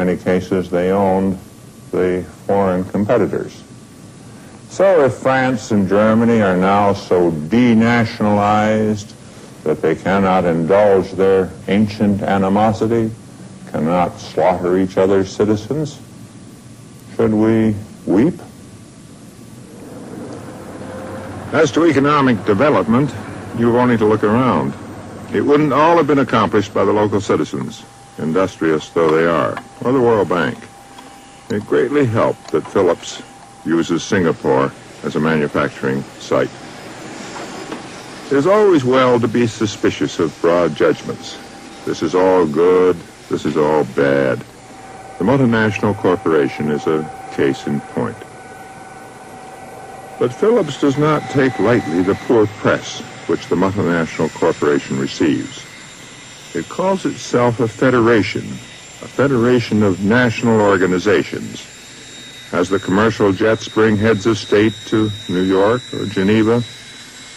In many cases, they owned the foreign competitors. So if France and Germany are now so denationalized that they cannot indulge their ancient animosity, cannot slaughter each other's citizens, should we weep? As to economic development, you've only to look around. It wouldn't all have been accomplished by the local citizens, industrious though they are, or the World Bank. It greatly helped that Phillips uses Singapore as a manufacturing site. It is always well to be suspicious of broad judgments. This is all good, this is all bad. The multinational corporation is a case in point. But Phillips does not take lightly the poor press which the multinational corporation receives. It calls itself a federation of national organizations. As the commercial jets bring heads of state to New York or Geneva,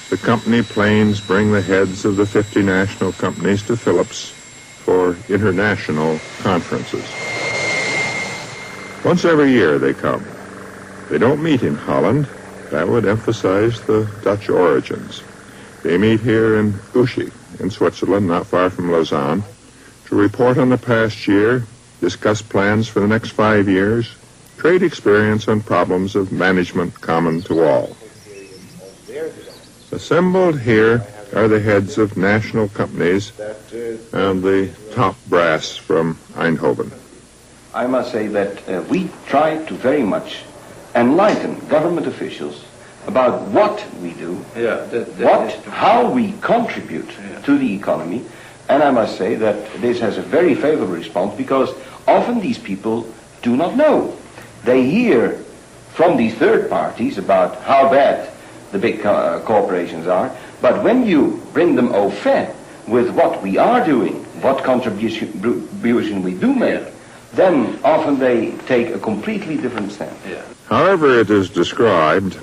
the company planes bring the heads of the 50 national companies to Phillips for international conferences. Once every year they come. They don't meet in Holland. That would emphasize the Dutch origins. They meet here in Ussy, in Switzerland, not far from Lausanne, to report on the past year, discuss plans for the next 5 years, trade experience on problems of management common to all. Assembled here are the heads of national companies and the top brass from Eindhoven. I must say that we try to very much enlighten government officials about what we do, how we contribute to the economy, and I must say that this has a very favorable response because often these people do not know. They hear from these third parties about how bad the big corporations are, but when you bring them au fait with what we are doing, what contribution we do make, then often they take a completely different stand. However it is described,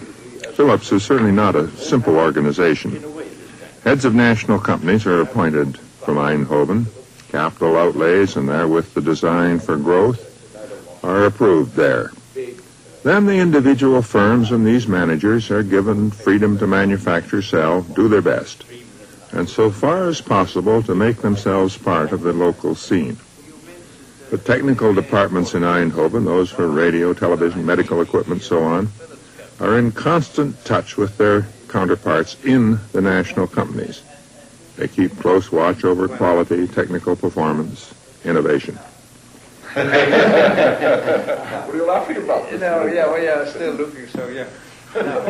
Phillips is certainly not a simple organization. Heads of national companies are appointed from Eindhoven. Capital outlays and therewith the design for growth are approved there. Then the individual firms and these managers are given freedom to manufacture, sell, do their best, and so far as possible to make themselves part of the local scene. The technical departments in Eindhoven, those for radio, television, medical equipment, so on, are in constant touch with their counterparts in the national companies. They keep close watch over quality, technical performance, innovation. What are you laughing about? Still looking, so yeah.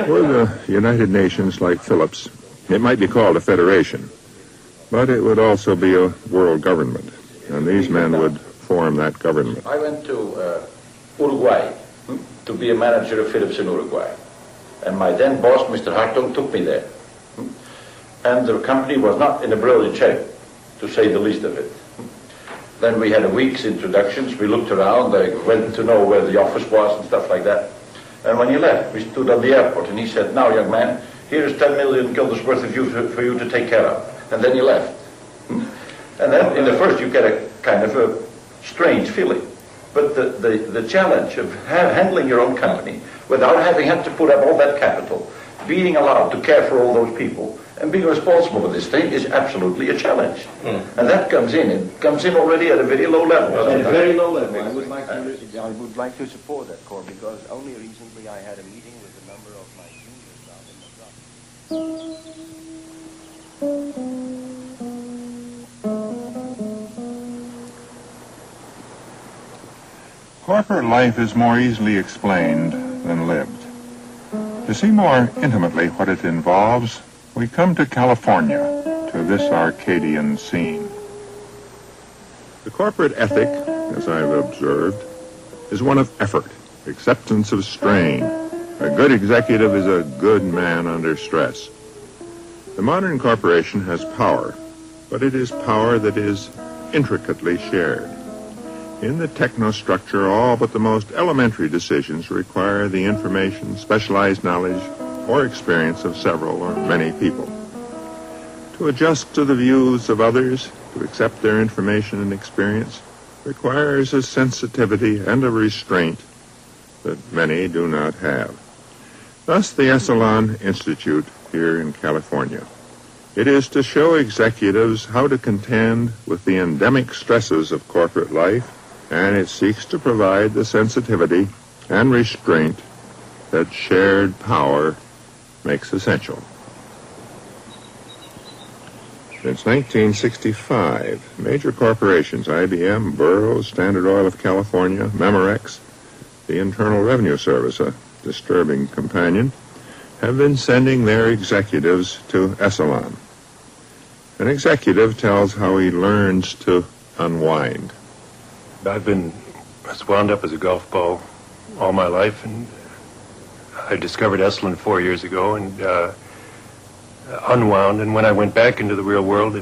Were the United Nations like Phillips, it might be called a federation, but it would also be a world government, and these men would form that government. I went to Uruguay to be a manager of Philips in Uruguay, and my then boss, Mr. Hartung, took me there. And the company was not in a brilliant shape, to say the least of it. Then we had a week's introductions. We looked around. I went to know where the office was and stuff like that. And when he left, we stood on the airport, and he said, "Now, young man, here is 10 million guilders worth of you for you to take care of." And then he left. And then in the first, you get a kind of a strange feeling. But the challenge of handling your own company without having had to put up all that capital, being allowed to care for all those people, and being responsible for this thing is absolutely a challenge. And that comes in. It comes in already at a very low level. At a very low level. I would like to support that, Cor, because only recently I had a meeting with a number of my junior staff in the Corporate life is more easily explained than lived. To see more intimately what it involves, we come to California, to this Arcadian scene. The corporate ethic, as I've observed, is one of effort, acceptance of strain. A good executive is a good man under stress. The modern corporation has power, but it is power that is intricately shared. In the technostructure, all but the most elementary decisions require the information, specialized knowledge, or experience of several or many people. To adjust to the views of others, to accept their information and experience, requires a sensitivity and a restraint that many do not have. Thus, the Esalen Institute here in California. It is to show executives how to contend with the endemic stresses of corporate life, and it seeks to provide the sensitivity and restraint that shared power makes essential. Since 1965, major corporations, IBM, Burroughs, Standard Oil of California, Memorex, the Internal Revenue Service, a disturbing companion, have been sending their executives to Esalen. An executive tells how he learns to unwind. I've been as wound up as a golf ball all my life, and I discovered Esalen 4 years ago and unwound, and when I went back into the real world,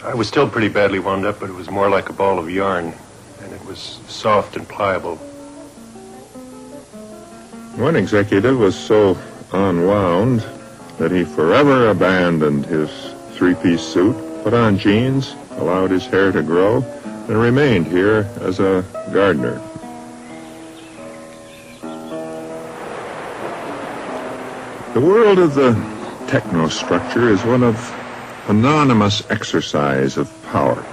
I was still pretty badly wound up, but it was more like a ball of yarn, and it was soft and pliable. One executive was so unwound that he forever abandoned his three-piece suit, put on jeans, allowed his hair to grow, and remained here as a gardener. The world of the technostructure is one of anonymous exercise of power.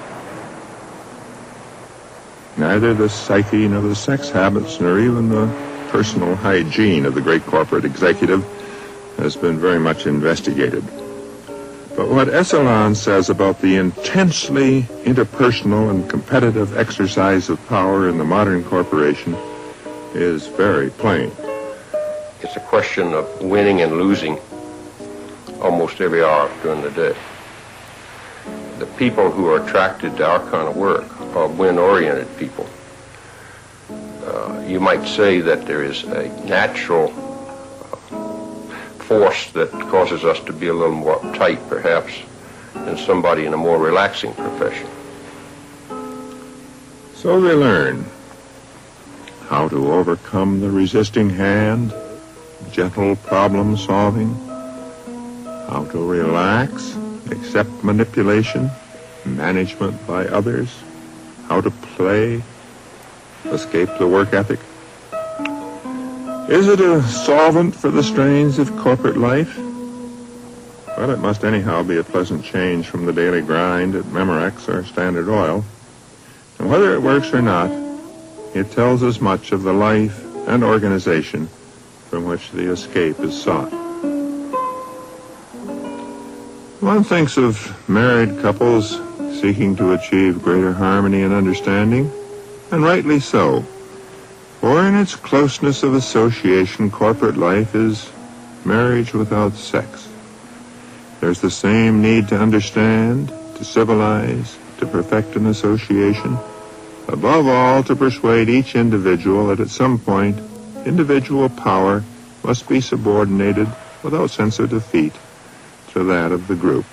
Neither the psyche nor the sex habits nor even the personal hygiene of the great corporate executive has been very much investigated. But what Esalen says about the intensely interpersonal and competitive exercise of power in the modern corporation is very plain. It's a question of winning and losing almost every hour during the day. The people who are attracted to our kind of work are win-oriented people. You might say that there is a natural force that causes us to be a little more uptight, perhaps, than somebody in a more relaxing profession. So they learn how to overcome the resisting hand, gentle problem solving, how to relax, accept manipulation, management by others, how to play, escape the work ethic. Is it a solvent for the strains of corporate life? Well, it must anyhow be a pleasant change from the daily grind at Memorex or Standard Oil. And whether it works or not, it tells us much of the life and organization from which the escape is sought. One thinks of married couples seeking to achieve greater harmony and understanding, and rightly so. For in its closeness of association, corporate life is marriage without sex. There's the same need to understand, to civilize, to perfect an association. Above all, to persuade each individual that at some point, individual power must be subordinated without sense of defeat to that of the group.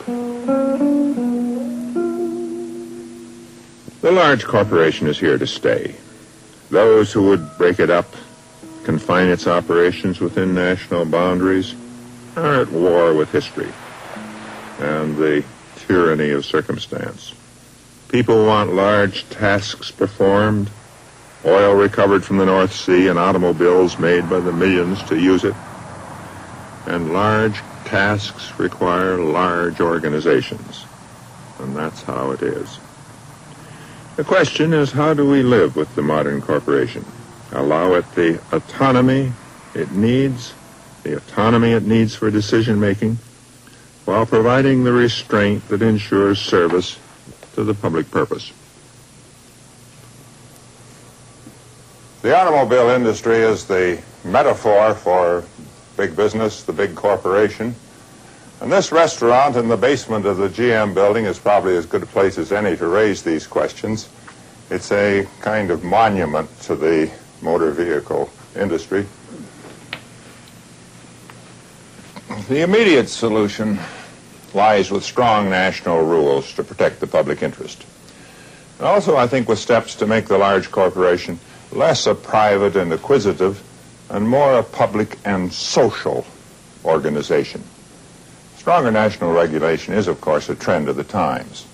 The large corporation is here to stay. Those who would break it up, confine its operations within national boundaries, are at war with history and the tyranny of circumstance. People want large tasks performed, oil recovered from the North Sea and automobiles made by the millions to use it. And large tasks require large organizations. And that's how it is. The question is, how do we live with the modern corporation? Allow it the autonomy it needs for decision-making, while providing the restraint that ensures service to the public purpose. The automobile industry is the metaphor for big business, the big corporation. And this restaurant in the basement of the GM building is probably as good a place as any to raise these questions. It's a kind of monument to the motor vehicle industry. The immediate solution lies with strong national rules to protect the public interest. And also, I think, with steps to make the large corporation less a private and acquisitive and more a public and social organization. Stronger national regulation is, of course, a trend of the times.